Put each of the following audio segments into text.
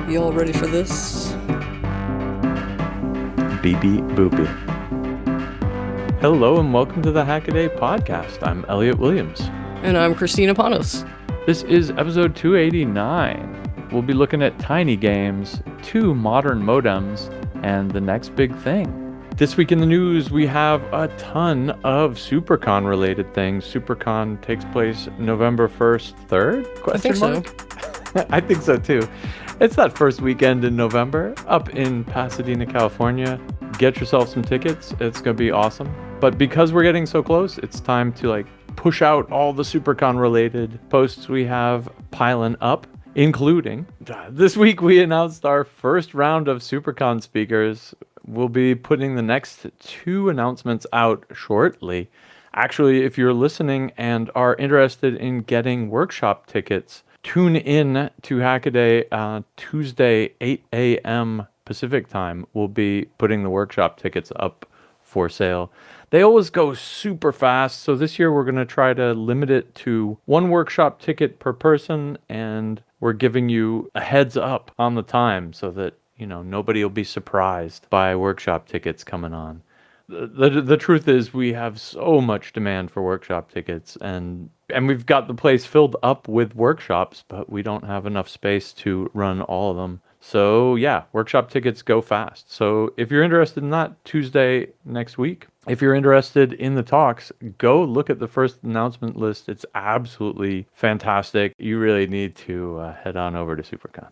Y'all ready for this? BB Boopy. Hello and welcome to the Hackaday podcast. I'm Elliot Williams. And I'm Kristina Panos. This is episode 289. We'll be looking at tiny games, 2 modern modems, and the next big thing. This week in the news, we have a ton of Supercon related things. Supercon takes place November 1st, 3rd? I think so. I think so too. It's that first weekend in November up in Pasadena, California. Get yourself some tickets. It's going to be awesome. But because we're getting so close, it's time to push out all the Supercon related posts we have piling up, including this week we announced our first round of Supercon speakers. We'll be putting the next 2 announcements out shortly. Actually, if you're listening and are interested in getting workshop tickets, tune in to Hackaday Tuesday, 8 a.m. Pacific time. We'll be putting the workshop tickets up for sale. They always go super fast, so this year we're going to try to limit it to 1 workshop ticket per person, and we're giving you a heads up on the time so that nobody will be surprised by workshop tickets coming on. The truth is we have so much demand for workshop tickets, and we've got the place filled up with workshops, but we don't have enough space to run all of them. So yeah, workshop tickets go fast. So if you're interested in that, Tuesday next week. If you're interested in the talks, go look at the first announcement list. It's absolutely fantastic. You really need to head on over to Supercon.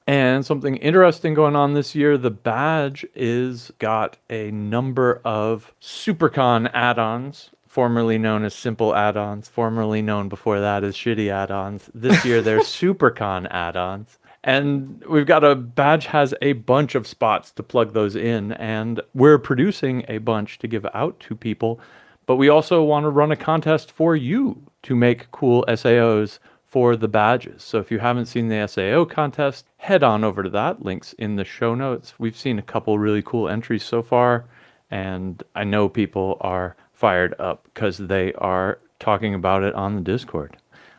And something interesting going on this year, the badge is got a number of Supercon add-ons, formerly known as Simple add-ons, formerly known before that as shitty add-ons. This year they're Supercon add-ons. And we've got a badge has a bunch of spots to plug those in, and we're producing a bunch to give out to people. But we also want to run a contest for you to make cool SAOs for the badges. So if you haven't seen the SAO contest, head on over to that. Links in the show notes. We've seen a couple really cool entries so far, and I know people are fired up because they are talking about it on the Discord.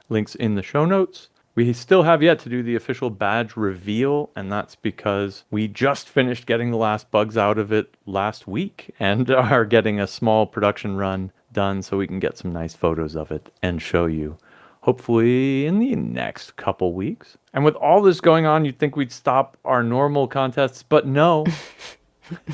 Links in the show notes. We still have yet to do the official badge reveal, and that's because we just finished getting the last bugs out of it last week and are getting a small production run done so we can get some nice photos of it and show you. Hopefully in the next couple weeks. And with all this going on, you'd think we'd stop our normal contests, but no,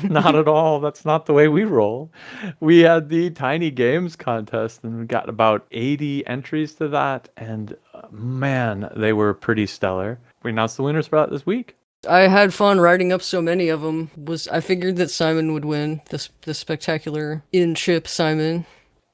not at all. That's not the way we roll. We had the Tiny Games contest, and we got about 80 entries to that, and man, they were pretty stellar. We announced the winners for that this week. I had fun writing up so many of them. I figured that Simon would win, the spectacular in-chip Simon.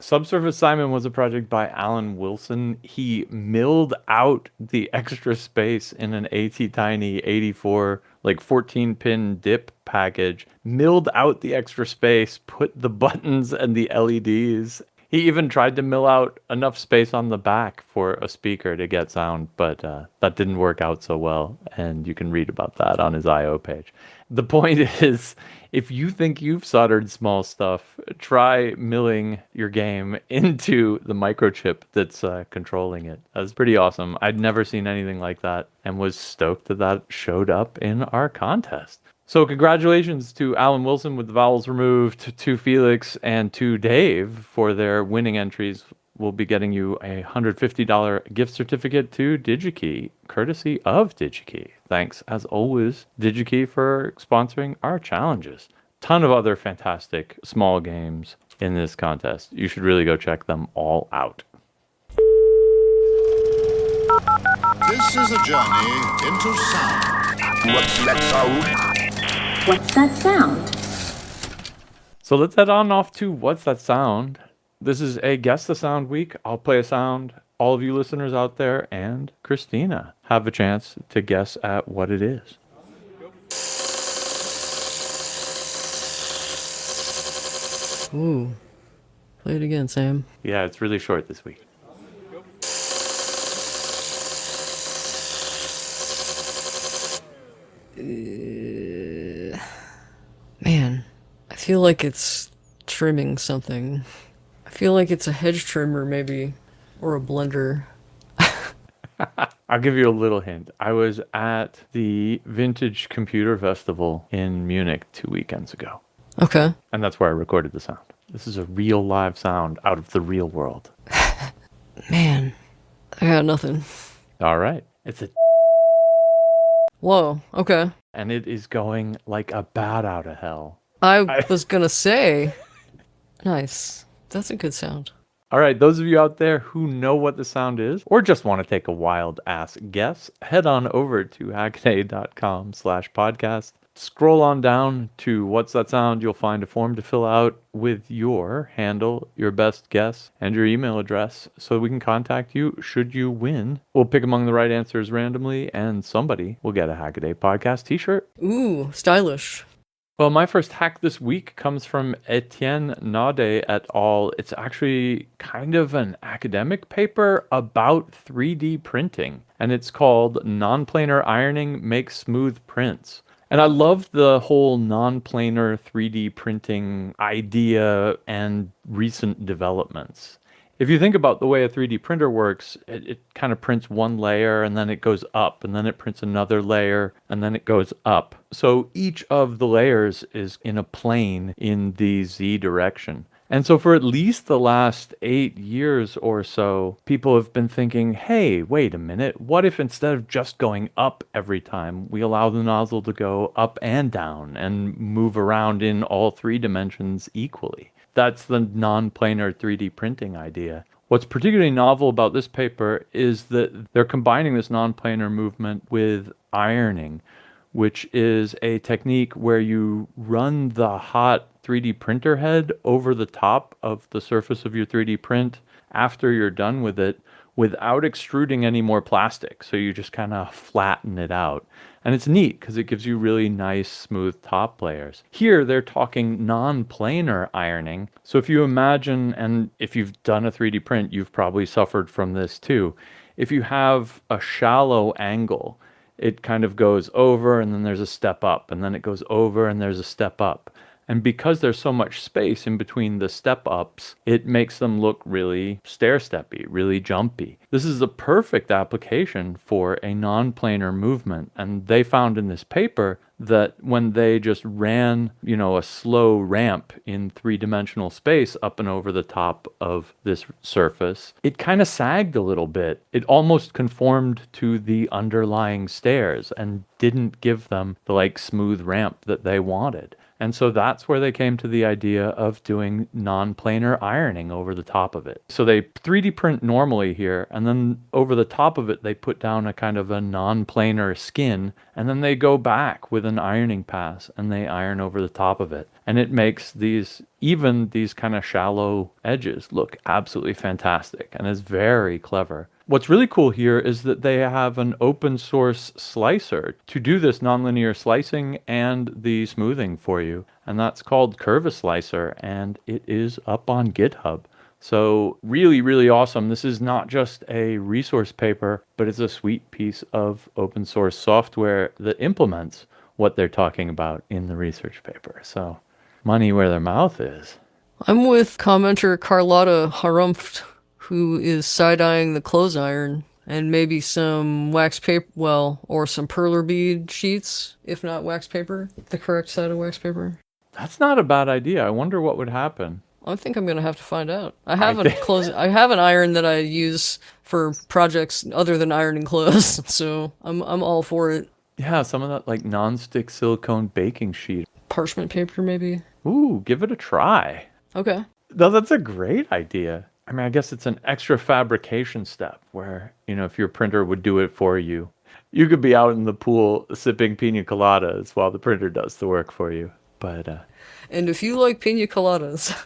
Subsurface Simon was a project by Alan Wilson. He milled out the extra space in an AT-Tiny 84, 14-pin dip package, milled out the extra space, put the buttons and the LEDs. He even tried to mill out enough space on the back for a speaker to get sound, but that didn't work out so well, and you can read about that on his I.O. page. The point is, if you think you've soldered small stuff, try milling your game into the microchip that's controlling it. That's pretty awesome. I'd never seen anything like that and was stoked that showed up in our contest. So congratulations to Alan Wilson with the vowels removed, to Felix, and to Dave for their winning entries. We'll be getting you a $150 gift certificate to DigiKey, courtesy of DigiKey. Thanks, as always, DigiKey, for sponsoring our challenges. Ton of other fantastic small games in this contest. You should really go check them all out. This is a journey into sound. What's that sound? What's that sound? So let's head on off to What's That Sound? This is a Guess the Sound week. I'll play a sound. All of you listeners out there and Kristina have a chance to guess at what it is. Ooh. Play it again, Sam. Yeah, it's really short this week. Man, I feel like it's trimming something. I feel like it's a hedge trimmer, maybe, or a blender. I'll give you a little hint. I was at the Vintage Computer Festival in Munich 2 weekends ago, Okay. and that's where I recorded the sound. This is a real live sound out of the real world. Man, I got nothing. All right. It's a Whoa, okay. and it is going like a bat out of hell. I was gonna say, nice. That's a good sound. All right, those of you out there who know what the sound is or just want to take a wild ass guess, head on over to hackaday.com/podcast. Scroll on down to What's That Sound? You'll find a form to fill out with your handle, your best guess, and your email address so we can contact you should you win. We'll pick among the right answers randomly, and somebody will get a Hackaday Podcast t-shirt. Ooh, stylish. Well, my first hack this week comes from Etienne Naudet et al. It's actually kind of an academic paper about 3D printing, and it's called Nonplanar Ironing Makes Smooth Prints. And I love the whole non-planar 3D printing idea and recent developments. If you think about the way a 3D printer works, it kind of prints one layer and then it goes up, and then it prints another layer and then it goes up. So each of the layers is in a plane in the Z direction. And so for at least the last 8 years or so, people have been thinking, hey, wait a minute, what if instead of just going up every time, we allow the nozzle to go up and down and move around in all 3 dimensions equally? That's the non-planar 3D printing idea. What's particularly novel about this paper is that they're combining this non-planar movement with ironing, which is a technique where you run the hot 3D printer head over the top of the surface of your 3D print after you're done with it without extruding any more plastic. So you just kind of flatten it out. And it's neat because it gives you really nice, smooth top layers. Here, they're talking non-planar ironing. So if you imagine, and if you've done a 3D print, you've probably suffered from this too. If you have a shallow angle, it kind of goes over and then there's a step up, and then it goes over and there's a step up. And because there's so much space in between the step ups, it makes them look really stair-steppy, really jumpy. This is a perfect application for a non-planar movement. And they found in this paper that when they just ran, a slow ramp in 3-dimensional space up and over the top of this surface, it kind of sagged a little bit. It almost conformed to the underlying stairs and didn't give them the smooth ramp that they wanted. And so that's where they came to the idea of doing non-planar ironing over the top of it. So they 3D print normally here, and then over the top of it, they put down a kind of a non-planar skin, and then they go back with an ironing pass, and they iron over the top of it. And it makes these kind of shallow edges look absolutely fantastic, and is very clever. What's really cool here is that they have an open source slicer to do this nonlinear slicing and the smoothing for you. And that's called Curvaslicer, and it is up on GitHub. So really, really awesome. This is not just a resource paper, but it's a sweet piece of open source software that implements what they're talking about in the research paper. So money where their mouth is. I'm with commenter Carlotta Harumpft, who is side-eyeing the clothes iron, and maybe some wax paper, or some perler bead sheets, if not wax paper, the correct side of wax paper. That's not a bad idea. I wonder what would happen. I think I'm gonna have to find out. I have an iron that I use for projects other than ironing clothes, so I'm all for it. Yeah, some of that non-stick silicone baking sheet. Parchment paper, maybe. Ooh, give it a try. Okay. No, that's a great idea. I mean, I guess it's an extra fabrication step where, if your printer would do it for you, you could be out in the pool sipping pina coladas while the printer does the work for you. But and if you like pina coladas,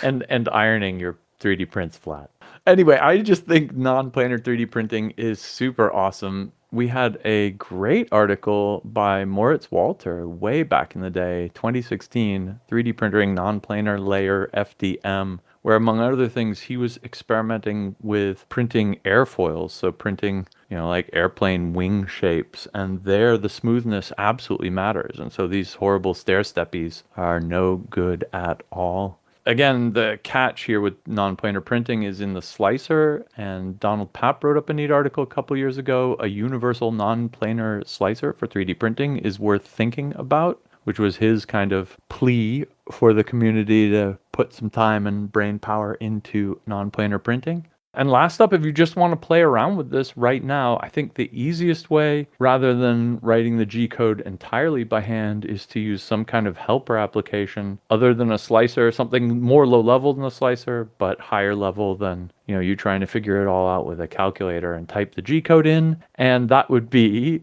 and ironing your 3D prints flat. Anyway, I just think non-planar 3D printing is super awesome. We had a great article by Moritz Walter way back in the day, 2016, 3D printing non-planar layer FDM, where among other things, he was experimenting with printing airfoils, so printing, airplane wing shapes, and there the smoothness absolutely matters. And so these horrible stair steppies are no good at all. again, the catch here with non-planar printing is in the slicer, and Donald Papp wrote up a neat article a couple years ago. A universal non-planar slicer for 3D printing is worth thinking about, which was his kind of plea for the community to put some time and brain power into non-planar printing. And last up, if you just want to play around with this right now, I think the easiest way, rather than writing the G code entirely by hand, is to use some kind of helper application other than a slicer, something more low level than a slicer, but higher level than, you trying to figure it all out with a calculator and type the G code in. And that would be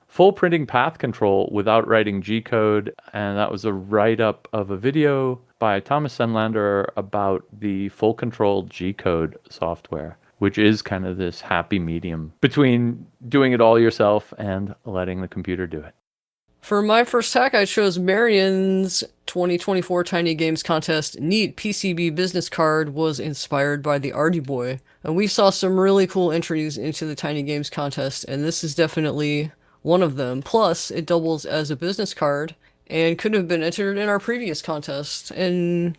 full printing path control without writing G code. And that was a write-up of a video by Thomas Senlander about the full control G code software, which is kind of this happy medium between doing it all yourself and letting the computer do it. For my first hack, I chose Marion's 2024 Tiny Games Contest Neat PCB business card was inspired by the Artie Boy. And we saw some really cool entries into the Tiny Games Contest, and this is definitely one of them. Plus, it doubles as a business card and could have been entered in our previous contest. And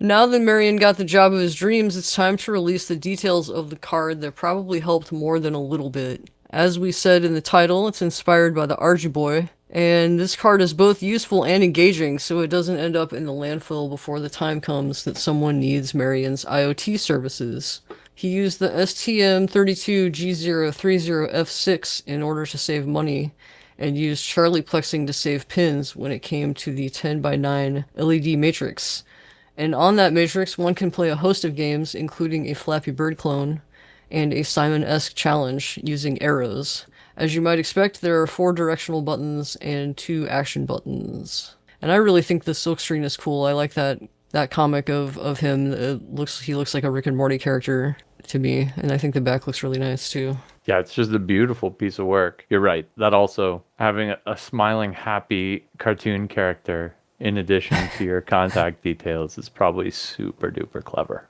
now that Marion got the job of his dreams, it's time to release the details of the card that probably helped more than a little bit. As we said in the title, it's inspired by the Archie Boy, and this card is both useful and engaging, so it doesn't end up in the landfill before the time comes that someone needs Marion's IoT services. He used the STM32G030F6 in order to save money, and used Charlie plexing to save pins when it came to the 10x9 LED matrix. And on that matrix, one can play a host of games, including a Flappy Bird clone and a Simon-esque challenge using arrows. As you might expect, there are 4 directional buttons and 2 action buttons. And I really think the silkscreen is cool. I like that comic of him. He looks like a Rick and Morty character to me, and I think the back looks really nice too. Yeah, it's just a beautiful piece of work. You're right. That also, having a smiling, happy cartoon character in addition to your contact details is probably super duper clever.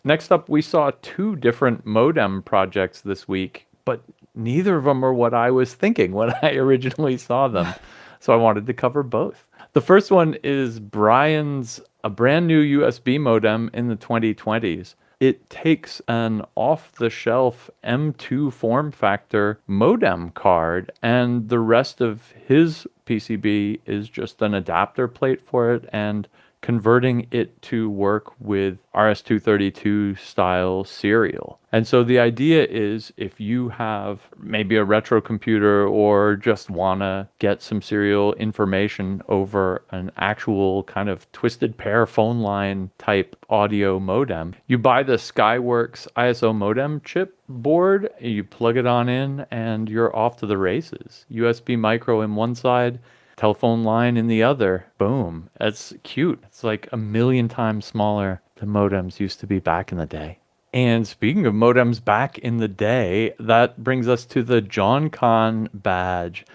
Next up, we saw 2 different modem projects this week, but neither of them are what I was thinking when I originally saw them. So I wanted to cover both. The first one is Brian's a brand new USB modem in the 2020s. It takes an off-the-shelf M2 form factor modem card, and the rest of his PCB is just an adapter plate for it and converting it to work with RS-232 style serial. And so the idea is if you have maybe a retro computer or just want to get some serial information over an actual kind of twisted pair phone line type audio modem, you buy the Skyworks ISO modem chip board, you plug it on in, and you're off to the races. USB micro in one side, telephone line in the other. Boom. That's cute. It's like 1,000,000 times smaller than modems used to be back in the day. And speaking of modems back in the day, that brings us to the JohnCon badge.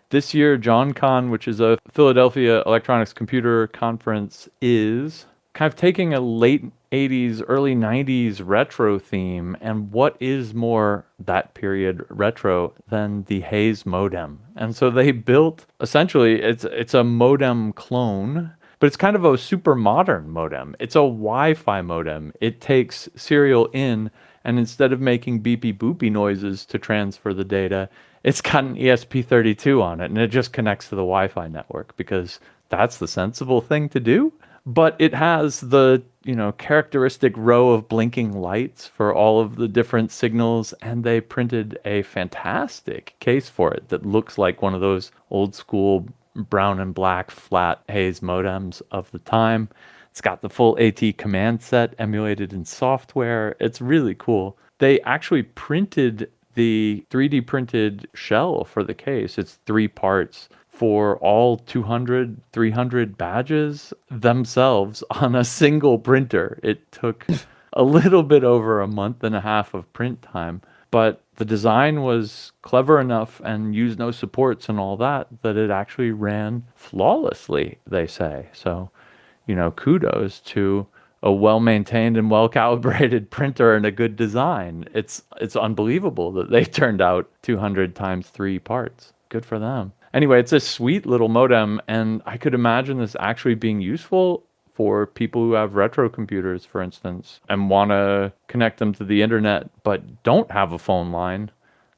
This year, JohnCon, which is a Philadelphia Electronics Computer Conference, is kind of taking a late 80s, early 90s retro theme. And what is more that period retro than the Hayes modem? And so they built, essentially, it's a modem clone, but it's kind of a super modern modem. It's a Wi-Fi modem. It takes serial in, and instead of making beepy boopy noises to transfer the data, it's got an ESP32 on it, and it just connects to the Wi-Fi network because that's the sensible thing to do. But it has the, characteristic row of blinking lights for all of the different signals, and they printed a fantastic case for it that looks like one of those old school brown and black flat Hayes modems of the time. It's got the full AT command set emulated in software. It's really cool. They actually printed the 3D printed shell for the case. It's 3 parts for all 200, 300 badges themselves on a single printer. It took a little bit over a month and a half of print time, but the design was clever enough and used no supports and all that it actually ran flawlessly, they say. So, kudos to a well-maintained and well-calibrated printer and a good design. It's unbelievable that they turned out 200 times 3 parts. Good for them. Anyway, it's a sweet little modem, and I could imagine this actually being useful for people who have retro computers, for instance, and want to connect them to the internet but don't have a phone line.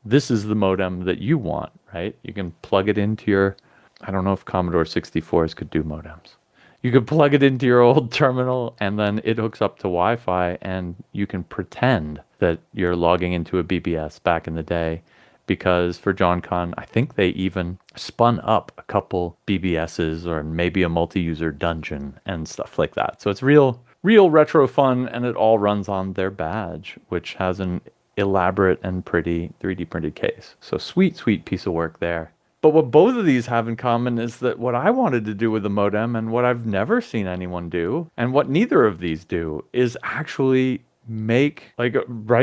This is the modem that you want, right? You can plug it into your, I don't know if Commodore 64s could do modems. You could plug it into your old terminal and then it hooks up to Wi-Fi and you can pretend that you're logging into a BBS back in the day, because for John Con, I think they even spun up a couple BBSs or maybe a multi-user dungeon and stuff like that. So it's real retro fun, and it all runs on their badge, which has an elaborate and pretty 3D printed case. So sweet piece of work there. But what both of these have in common is that what I wanted to do with the modem and what I've never seen anyone do, and what neither of these do, is actually write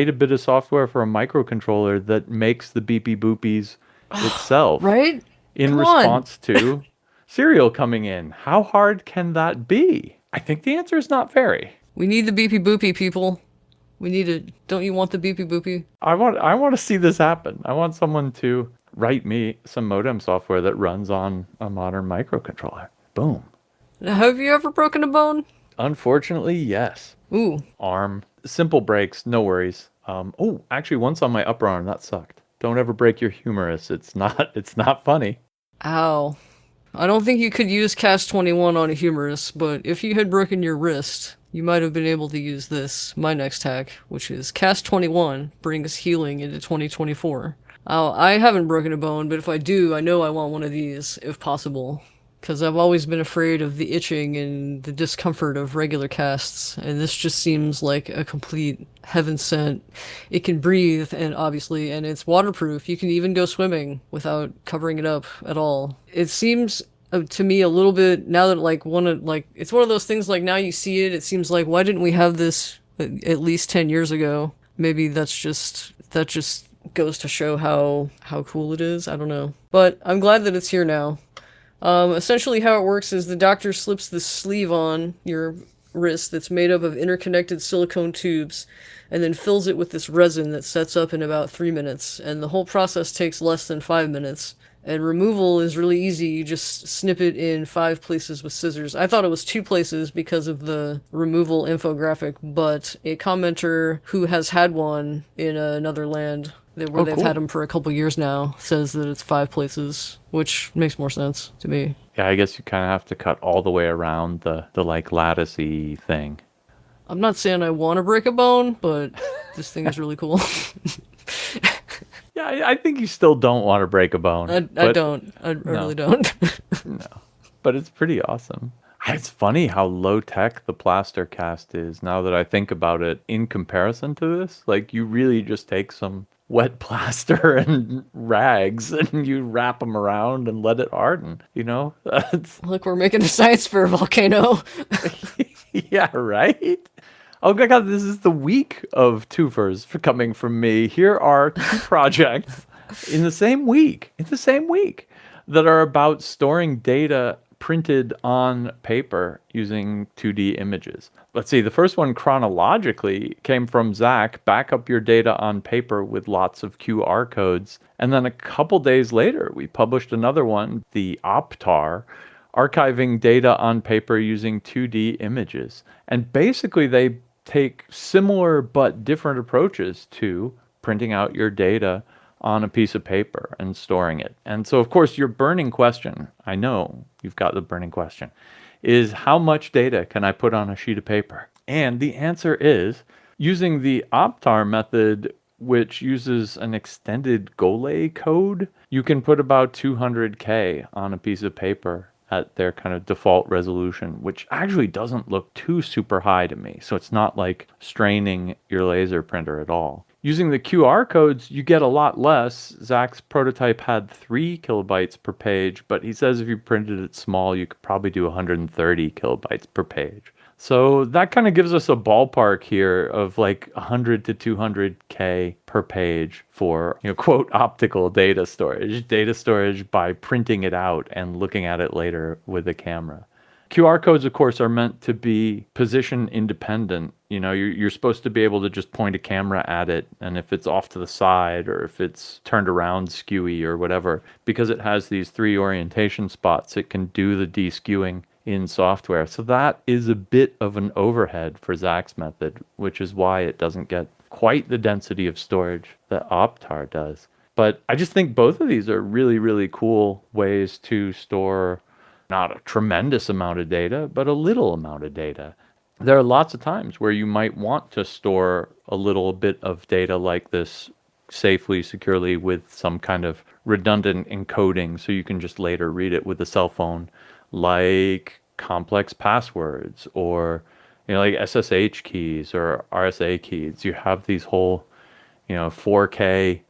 a bit of software for a microcontroller that makes the beepy boopies itself. Right? In Come response to serial coming in. How hard can that be? I think the answer is not very. We need the beepy boopy, people. We need it. Don't you want the beepy boopy? I want to see this happen. I want someone to write me some modem software that runs on a modern microcontroller. Boom. Now, have you ever broken a bone? Unfortunately, yes. Ooh. Arm. Simple breaks, no worries. Actually, once on my upper arm, that sucked. Don't ever break your humerus. It's not funny. Ow. I don't think you could use Cast 21 on a humerus, but if you had broken your wrist, you might have been able to use this, my next hack, which is Cast 21 brings healing into 2024. I haven't broken a bone, but if I do, I know I want one of these, if possible. Because I've always been afraid of the itching and the discomfort of regular casts, and this just seems like a complete heaven sent. It can breathe, and it's waterproof. You can even go swimming without covering it up at all. It seems to me a little bit, now that it's one of those things, like, now you see it, it seems like, why didn't we have this at least 10 years ago? Maybe that just goes to show how cool it is. I don't know. But I'm glad that it's here now. Essentially how it works is the doctor slips this sleeve on your wrist that's made up of interconnected silicone tubes and then fills it with this resin that sets up in about 3 minutes, and the whole process takes less than 5 minutes. And removal is really easy. You just snip it in 5 places with scissors. I thought it was 2 places because of the removal infographic, but a commenter who has had one in another land where they've had them for a couple years now says that it's 5 places, which makes more sense to me. Yeah, I guess you kind of have to cut all the way around the like latticey thing. I'm not saying I want to break a bone, but this thing is really cool. Yeah, I think you still don't want to break a bone. I don't. I really don't. No, but it's pretty awesome. It's funny how low tech the plaster cast is now that I think about it in comparison to this. Like, you really just take some wet plaster and rags and you wrap them around and let it harden, you know? Look, we're making a science fair volcano. Yeah, right? Oh my God, this is the week of twofers for coming from me. Here are 2 projects in the same week, that are about storing data printed on paper using 2D images. Let's see, the first one chronologically came from Zach. Back up your data on paper with lots of QR codes. And then a couple days later, we published another one, the Optar, archiving data on paper using 2D images. And basically, they take similar but different approaches to printing out your data on a piece of paper and storing it. And so, of course, your burning question, I know you've got the burning question, is how much data can I put on a sheet of paper? And the answer is, using the Optar method, which uses an extended Golay code, you can put about 200K on a piece of paper at their kind of default resolution, which actually doesn't look too super high to me. So it's not like straining your laser printer at all. Using the QR codes, you get a lot less. Zach's prototype had 3 kilobytes per page, but he says if you printed it small, you could probably do 130 kilobytes per page. So that kind of gives us a ballpark here of like 100 to 200K per page for, quote, optical data storage by printing it out and looking at it later with a camera. QR codes, of course, are meant to be position independent. You're supposed to be able to just point a camera at it, and if it's off to the side or if it's turned around skewy or whatever, because it has these 3 orientation spots, it can do the de-skewing in software. So that is a bit of an overhead for Zach's method, which is why it doesn't get quite the density of storage that Optar does. But I just think both of these are really, really cool ways to store not a tremendous amount of data, but a little amount of data. There are lots of times where you might want to store a little bit of data like this safely, securely with some kind of redundant encoding so you can just later read it with a cell phone, like complex passwords or like SSH keys or RSA keys. You have these whole 4K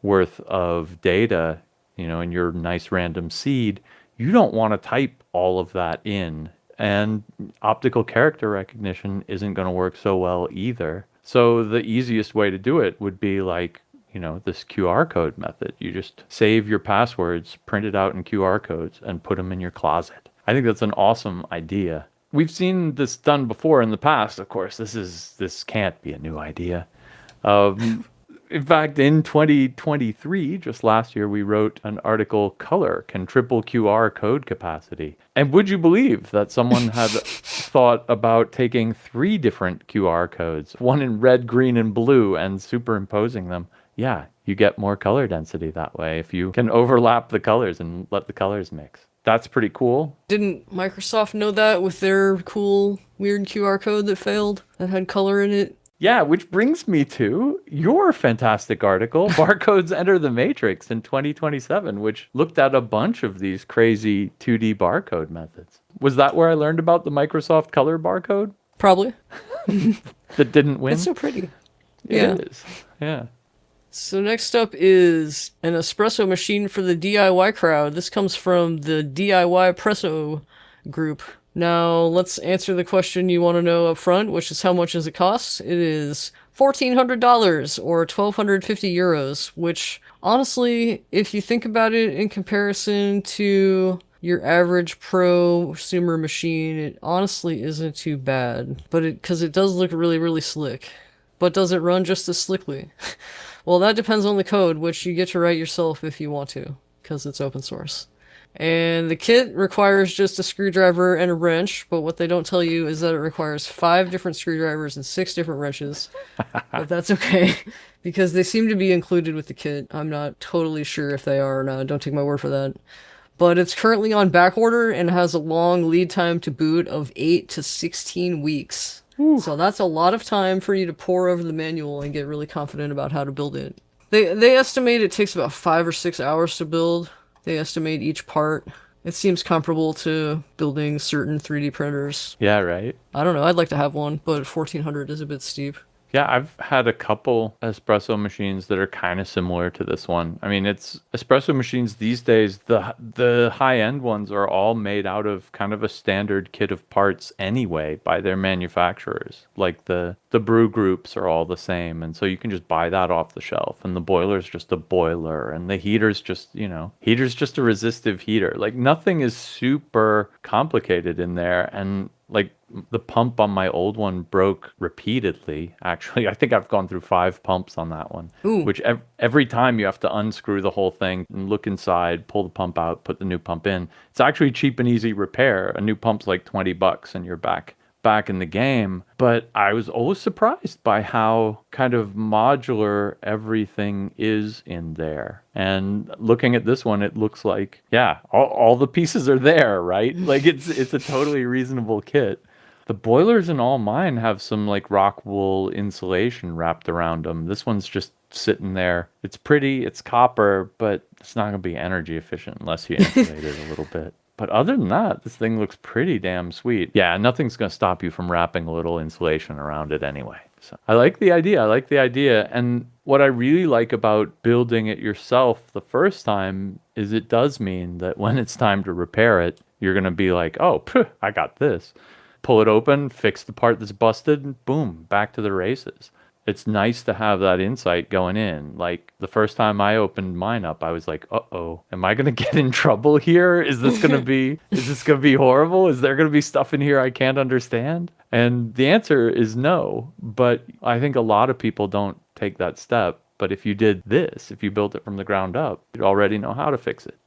worth of data in your nice random seed. You don't want to type all of that in, and optical character recognition isn't going to work so well either. So the easiest way to do it would be like this QR code method. You just save your passwords, print it out in QR codes, and put them in your closet. I think that's an awesome idea. We've seen this done before in the past. Of course, this can't be a new idea. In fact, in 2023, just last year, we wrote an article, Color Can Triple QR Code Capacity. And would you believe that someone had thought about taking 3 different QR codes, one in red, green, and blue, and superimposing them? Yeah, you get more color density that way if you can overlap the colors and let the colors mix. That's pretty cool. Didn't Microsoft know that with their cool, weird QR code that failed, that had color in it? Yeah, which brings me to your fantastic article, Barcodes Enter the Matrix in 2027, which looked at a bunch of these crazy 2D barcode methods. Was that where I learned about the Microsoft Color barcode? Probably. That didn't win? It's so pretty. It is. Yeah. So next up is an espresso machine for the DIY crowd. This comes from the DIY Presso group. Now, let's answer the question you want to know up front, which is how much does it cost? It is $1,400 or 1,250 euros, which honestly, if you think about it in comparison to your average prosumer machine, it honestly isn't too bad. But because it does look really, really slick. But does it run just as slickly? Well, that depends on the code, which you get to write yourself if you want to, because it's open source. And the kit requires just a screwdriver and a wrench, but what they don't tell you is that it requires 5 different screwdrivers and 6 different wrenches. But that's okay, because they seem to be included with the kit. I'm not totally sure if they are or not. Don't take my word for that. But it's currently on back order and has a long lead time to boot of 8 to 16 weeks. Ooh. So that's a lot of time for you to pore over the manual and get really confident about how to build it. They estimate it takes about 5 or 6 hours to build. They estimate each part. It seems comparable to building certain 3D printers. Yeah, right. I don't know. I'd like to have one, but 1,400 is a bit steep. Yeah, I've had a couple espresso machines that are kind of similar to this one. I mean, it's espresso machines these days, the high-end ones are all made out of kind of a standard kit of parts anyway by their manufacturers. Like the brew groups are all the same, and so you can just buy that off the shelf, and the boiler's just a boiler, and the heater's just, heater's just a resistive heater. Like nothing is super complicated in there, and like the pump on my old one broke repeatedly. Actually, I think I've gone through 5 pumps on that one. Ooh. Which every time you have to unscrew the whole thing and look inside, pull the pump out, put the new pump in. It's actually cheap and easy repair. A new pump's like $20 and you're back in the game. But I was always surprised by how kind of modular everything is in there. And looking at this one, it looks like, yeah, all the pieces are there, right? Like it's a totally reasonable kit. The boilers in all mine have some like rock wool insulation wrapped around them. This one's just sitting there. It's pretty, it's copper, but it's not going to be energy efficient unless you insulate it a little bit. But other than that, this thing looks pretty damn sweet. Yeah, nothing's going to stop you from wrapping a little insulation around it anyway. So I like the idea. And what I really like about building it yourself the first time is it does mean that when it's time to repair it, you're going to be like, oh, I got this. Pull it open, fix the part that's busted, and boom, back to the races. It's nice to have that insight going in. Like the first time I opened mine up, I was like, uh-oh, am I going to get in trouble here? Is this going to be horrible? Is there going to be stuff in here I can't understand? And the answer is no. But I think a lot of people don't take that step. But if you did this, if you built it from the ground up, you'd already know how to fix it.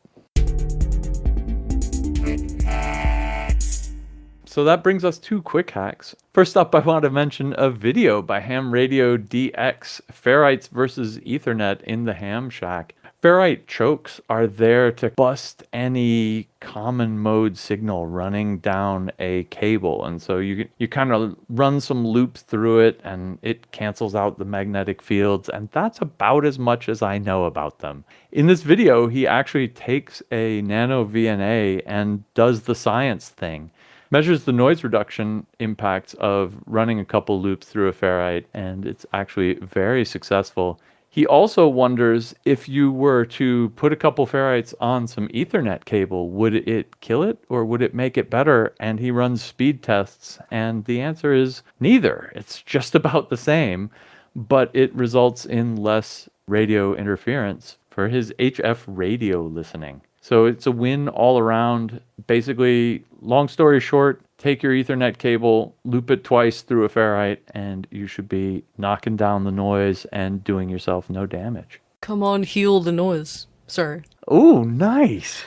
So that brings us to quick hacks. First up, I want to mention a video by Ham Radio DX, Ferrites versus Ethernet in the Ham Shack. Ferrite chokes are there to bust any common mode signal running down a cable. And so you kind of run some loops through it and it cancels out the magnetic fields. And that's about as much as I know about them. In this video, he actually takes a nano VNA and does the science thing. Measures the noise reduction impacts of running a couple loops through a ferrite, and it's actually very successful. He also wonders if you were to put a couple ferrites on some Ethernet cable, would it kill it or would it make it better? And he runs speed tests, and the answer is neither. It's just about the same, but it results in less radio interference for his HF radio listening. So it's a win all around. Basically, long story short, take your Ethernet cable, loop it twice through a ferrite, and you should be knocking down the noise and doing yourself no damage. Come on, heal the noise. Sorry. Ooh, nice.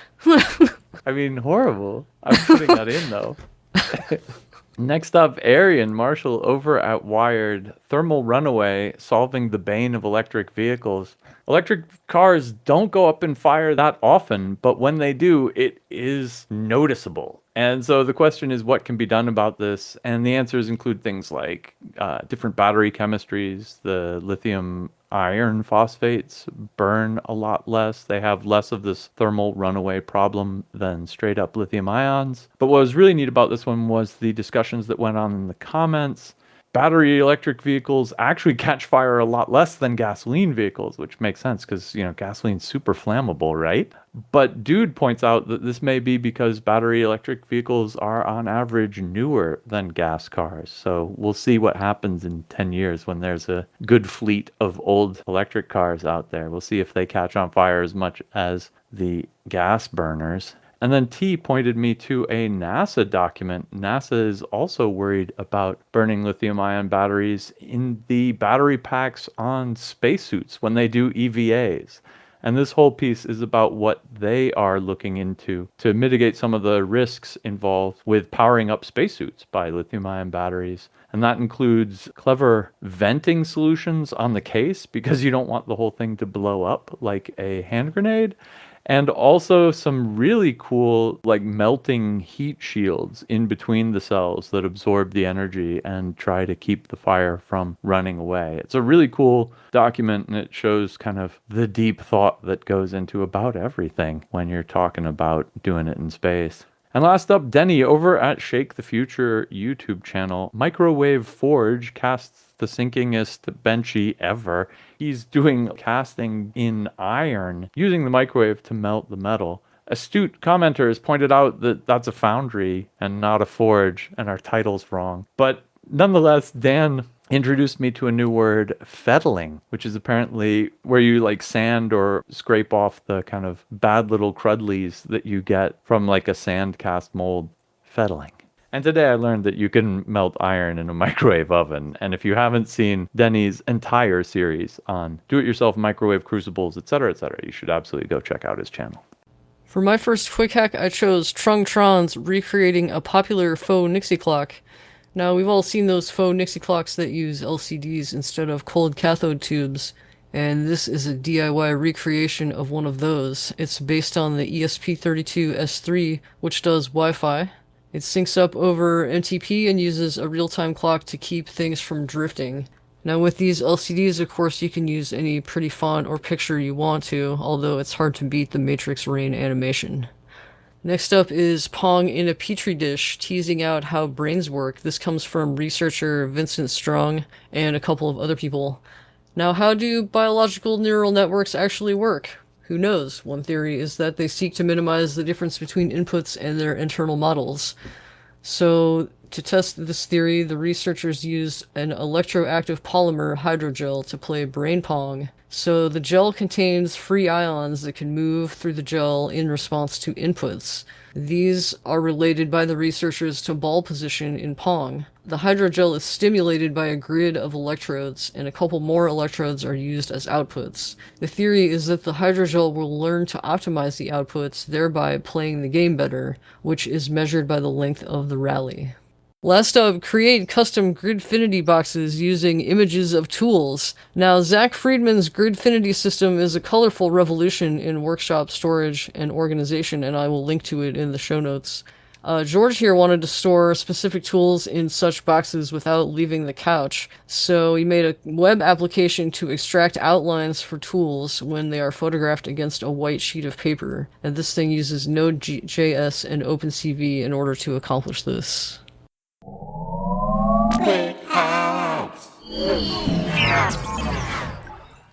I mean, horrible. I'm putting that in, though. Next up, Arian Marshall over at Wired, thermal runaway solving the bane of electric vehicles. Electric cars don't go up in fire that often, but when they do, it is noticeable. And so the question is, what can be done about this? And the answers include things like different battery chemistries. The lithium iron phosphates burn a lot less. They have less of this thermal runaway problem than straight up lithium ions. But what was really neat about this one was the discussions that went on in the comments. Battery electric vehicles actually catch fire a lot less than gasoline vehicles, which makes sense because, gasoline's super flammable, right? But dude points out that this may be because battery electric vehicles are on average newer than gas cars. So we'll see what happens in 10 years when there's a good fleet of old electric cars out there. We'll see if they catch on fire as much as the gas burners. And then T pointed me to a NASA document. NASA is also worried about burning lithium-ion batteries in the battery packs on spacesuits when they do EVAs. And this whole piece is about what they are looking into to mitigate some of the risks involved with powering up spacesuits by lithium-ion batteries. And that includes clever venting solutions on the case because you don't want the whole thing to blow up like a hand grenade. And also some really cool melting heat shields in between the cells that absorb the energy and try to keep the fire from running away. It's a really cool document, and it shows kind of the deep thought that goes into about everything when you're talking about doing it in space. And last up, Denny over at Shake the Future YouTube channel. Microwave Forge casts the sinkingest benchy ever. He's doing casting in iron using the microwave to melt the metal. Astute commenters pointed out that that's a foundry and not a forge, and our title's wrong. But nonetheless, Dan introduced me to a new word, fettling, which is apparently where you sand or scrape off the kind of bad little crudlies that you get from a sand cast mold. Fettling. And today I learned that you can melt iron in a microwave oven. And if you haven't seen Denny's entire series on do-it-yourself microwave crucibles, etc., you should absolutely go check out his channel. For my first quick hack, I chose Trungtron's recreating a popular faux Nixie clock. Now, we've all seen those faux Nixie clocks that use LCDs instead of cold cathode tubes, and this is a DIY recreation of one of those. It's based on the ESP32S3, which does Wi-Fi. It syncs up over MTP and uses a real-time clock to keep things from drifting. Now with these LCDs, of course, you can use any pretty font or picture you want to, although it's hard to beat the Matrix Rain animation. Next up is Pong in a Petri dish, teasing out how brains work. This comes from researcher Vincent Strong and a couple of other people. Now, how do biological neural networks actually work? Who knows? One theory is that they seek to minimize the difference between inputs and their internal models. So, to test this theory, the researchers used an electroactive polymer hydrogel to play brain pong. So the gel contains free ions that can move through the gel in response to inputs. These are related by the researchers to ball position in Pong. The hydrogel is stimulated by a grid of electrodes, and a couple more electrodes are used as outputs. The theory is that the hydrogel will learn to optimize the outputs, thereby playing the game better, which is measured by the length of the rally. Last up, create custom Gridfinity boxes using images of tools. Now, Zach Friedman's Gridfinity system is a colorful revolution in workshop storage and organization, and I will link to it in the show notes. George here wanted to store specific tools in such boxes without leaving the couch, so he made a web application to extract outlines for tools when they are photographed against a white sheet of paper, and this thing uses Node.js and OpenCV in order to accomplish this.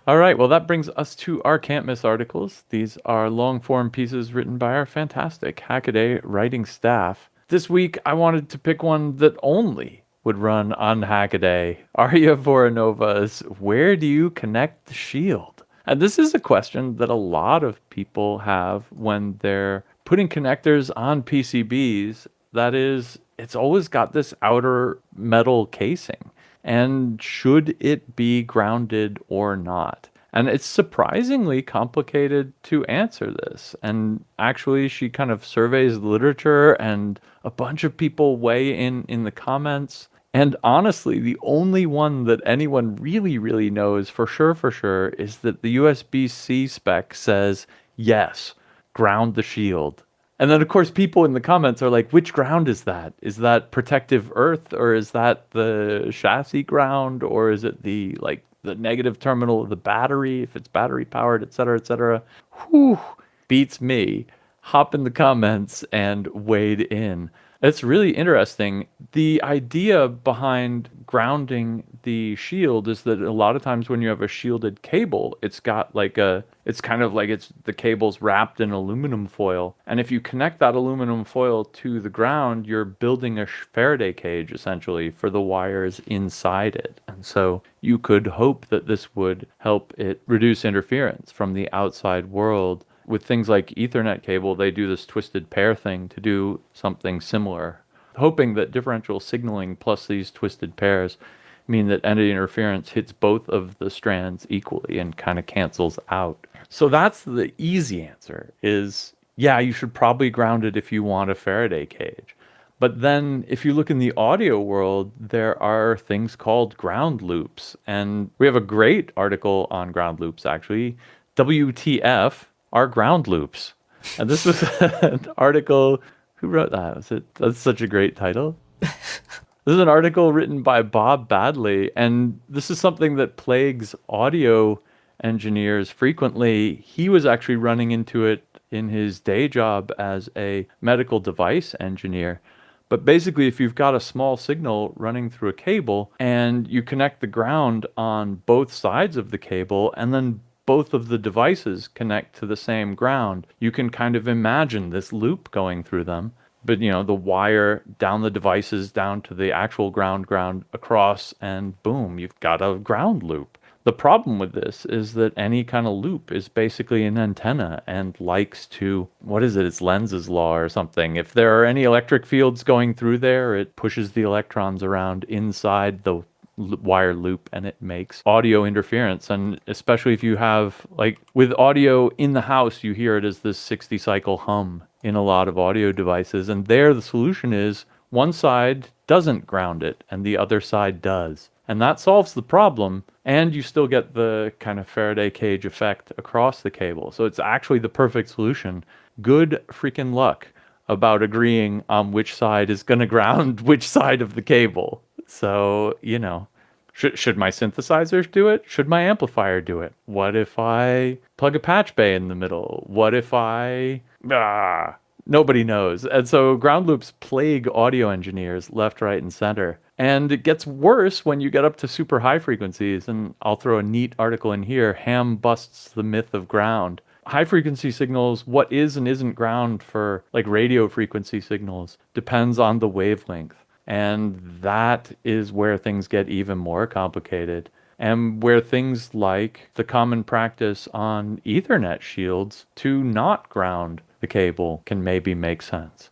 All right, well, that brings us to our Can't Miss articles. These are long-form pieces written by our fantastic Hackaday writing staff. This week, I wanted to pick one that only would run on Hackaday. Arya Voronova's Where Do You Connect the Shield? And this is a question that a lot of people have when they're putting connectors on PCBs. That is, it's always got this outer metal casing. And should it be grounded or not? And it's surprisingly complicated to answer this. And actually, she kind of surveys literature, and a bunch of people weigh in the comments. And honestly, the only one that anyone really knows for sure is that the USB-C spec says, yes, ground the shield. And then, of course, people in the comments are like, which ground is that? Is that protective earth, or is that the chassis ground, or is it the negative terminal of the battery, if it's battery powered, et cetera, et cetera? Whew, beats me. Hop in the comments and wade in. It's really interesting. The idea behind grounding the shield is that a lot of times when you have a shielded cable, it's got it's kind of like the cable's wrapped in aluminum foil. And if you connect that aluminum foil to the ground, you're building a Faraday cage essentially for the wires inside it. And so you could hope that this would help it reduce interference from the outside world. With things like Ethernet cable, they do this twisted pair thing to do something similar, hoping that differential signaling plus these twisted pairs mean that any interference hits both of the strands equally and kind of cancels out. So that's the easy answer is, yeah, you should probably ground it if you want a Faraday cage. But then if you look in the audio world, there are things called ground loops. And we have a great article on ground loops, actually. WTF are ground loops. And this was an article. Who wrote that? That's such a great title. This is an article written by Bob Badley, and this is something that plagues audio engineers frequently. He was actually running into it in his day job as a medical device engineer. But basically, if you've got a small signal running through a cable and you connect the ground on both sides of the cable, and then both of the devices connect to the same ground, you can kind of imagine this loop going through them. But, the wire down the devices, down to the actual ground across, and boom, you've got a ground loop. The problem with this is that any kind of loop is basically an antenna and likes to, it's Lenz's law or something. If there are any electric fields going through there, it pushes the electrons around inside the wire loop and it makes audio interference. And especially if you have, with audio in the house, you hear it as this 60 cycle hum in a lot of audio devices. And there the solution is one side doesn't ground it and the other side does. And that solves the problem. And you still get the kind of Faraday cage effect across the cable. So it's actually the perfect solution. Good freaking luck about agreeing on which side is going to ground which side of the cable. So, should my synthesizers do it? Should my amplifier do it? What if I plug a patch bay in the middle? What if nobody knows. And so ground loops plague audio engineers left, right, and center. And it gets worse when you get up to super high frequencies. And I'll throw a neat article in here. Ham busts the myth of ground. High frequency signals, what is and isn't ground for radio frequency signals, depends on the wavelength. And that is where things get even more complicated. And where things like the common practice on Ethernet shields to not ground the cable can maybe make sense.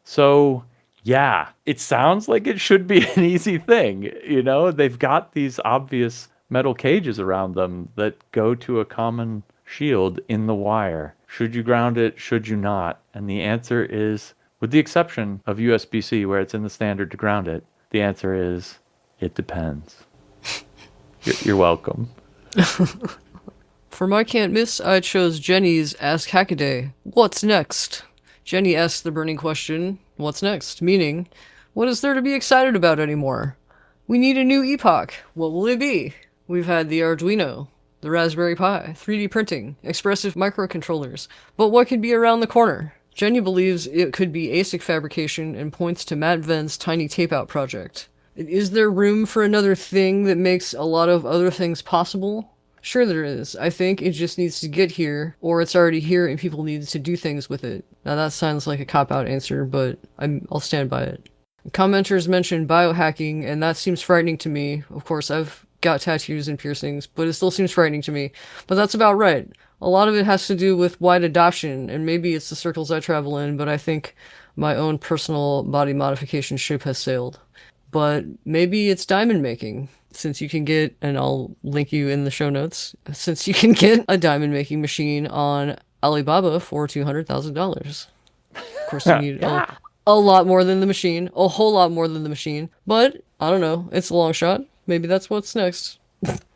So Yeah, it sounds like it should be an easy thing. They've got these obvious metal cages around them that go to a common shield in the wire. Should you ground it? Should you not? And the answer is, with the exception of USB-C where it's in the standard to ground it, the answer is, it depends. You're welcome. For my can't miss, I chose Jenny's Ask Hackaday. What's next? Jenny asked the burning question, what's next? Meaning, what is there to be excited about anymore? We need a new epoch. What will it be? We've had the Arduino, the Raspberry Pi, 3D printing, expressive microcontrollers, but what could be around the corner? Jenny believes it could be ASIC fabrication and points to Matt Venn's tiny tape-out project. Is there room for another thing that makes a lot of other things possible? Sure there is. I think it just needs to get here, or it's already here and people need to do things with it. Now that sounds like a cop-out answer, but I'll stand by it. Commenters mentioned biohacking, and that seems frightening to me. Of course, I've got tattoos and piercings, but it still seems frightening to me. But that's about right. A lot of it has to do with wide adoption, and maybe it's the circles I travel in, but I think my own personal body modification ship has sailed. But maybe it's diamond making. Since you can get, and I'll link you in the show notes, since you can get a diamond making machine on Alibaba for $200,000. Of course, you need a lot more than the machine, a whole lot more than the machine, but I don't know, it's a long shot. Maybe that's what's next.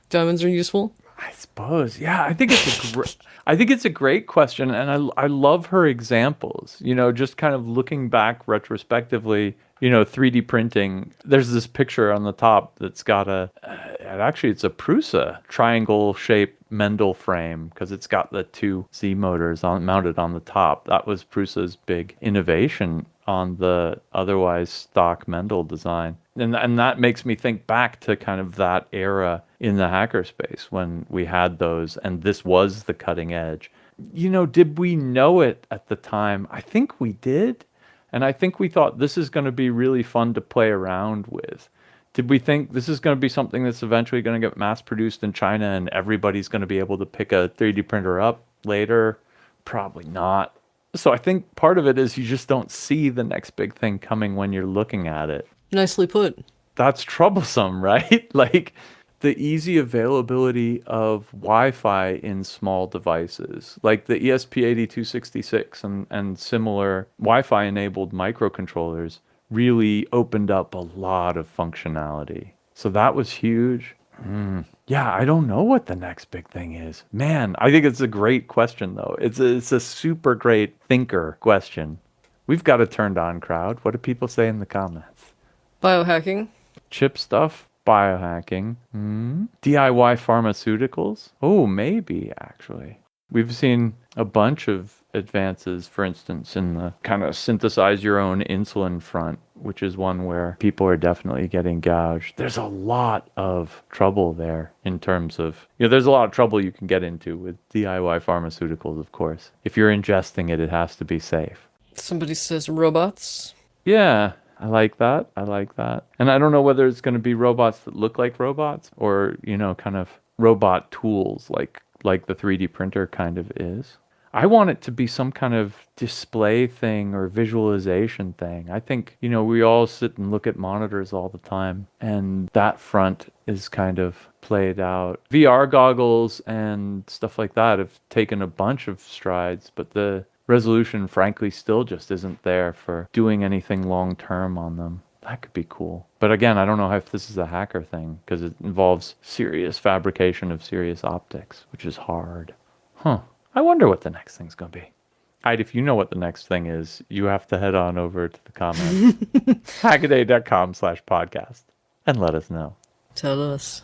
Diamonds are useful. I suppose. Yeah, I think it's a great question, and I love her examples. Just kind of looking back retrospectively, 3D printing. There's this picture on the top that's got it's a Prusa triangle-shaped Mendel frame because it's got the two Z motors mounted on the top. That was Prusa's big innovation on the otherwise stock Mendel design. And that makes me think back to kind of that era in the hackerspace when we had those, and this was the cutting edge. Did we know it at the time? I think we did. And I think we thought this is going to be really fun to play around with. Did we think this is going to be something that's eventually going to get mass produced in China and everybody's going to be able to pick a 3D printer up later? Probably not. So I think part of it is you just don't see the next big thing coming when you're looking at it. Nicely put. That's troublesome, right? Like the easy availability of Wi-Fi in small devices, like the ESP8266 and similar Wi-Fi enabled microcontrollers really opened up a lot of functionality. So that was huge. Yeah, I don't know what the next big thing is. Man, I think it's a great question, though. It's a super great thinker question. We've got a turned on crowd. What do people say in the comments? Biohacking. Chip stuff. Biohacking. DIY pharmaceuticals. Oh, maybe, actually. We've seen a bunch of advances, for instance, in the kind of synthesize your own insulin front, which is one where people are definitely getting gouged. There's a lot of trouble there in terms of, there's a lot of trouble you can get into with DIY pharmaceuticals, of course. If you're ingesting it, it has to be safe. Somebody says robots. Yeah, I like that. And I don't know whether it's going to be robots that look like robots or, kind of robot tools like the 3D printer kind of is. I want it to be some kind of display thing or visualization thing. I think, we all sit and look at monitors all the time, and that front is kind of played out. VR goggles and stuff like that have taken a bunch of strides, but the resolution, frankly, still just isn't there for doing anything long term on them. That could be cool. But again, I don't know if this is a hacker thing because it involves serious fabrication of serious optics, which is hard. I wonder what the next thing's going to be. If you know what the next thing is, you have to head on over to the comments. Hackaday.com/podcast and let us know. Tell us.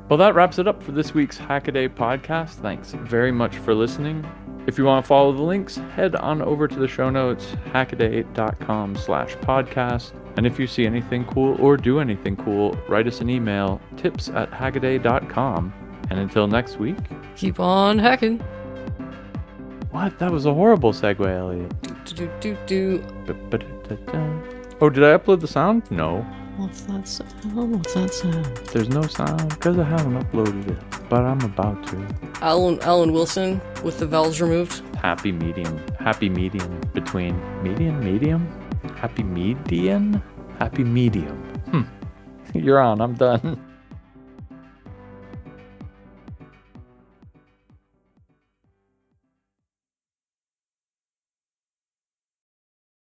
Well, that wraps it up for this week's Hackaday podcast. Thanks very much for listening. If you want to follow the links, head on over to the show notes, hackaday.com/podcast. And if you see anything cool or do anything cool, write us an email, tips@hackaday.com. And until next week, keep on hacking. What? That was a horrible segue, Elliot. Do. Oh, did I upload the sound? No. What's that sound? There's no sound because I haven't uploaded it, but I'm about to. Alan Wilson with the vowels removed. Happy medium between medium. Happy median? Happy medium. You're on. I'm done.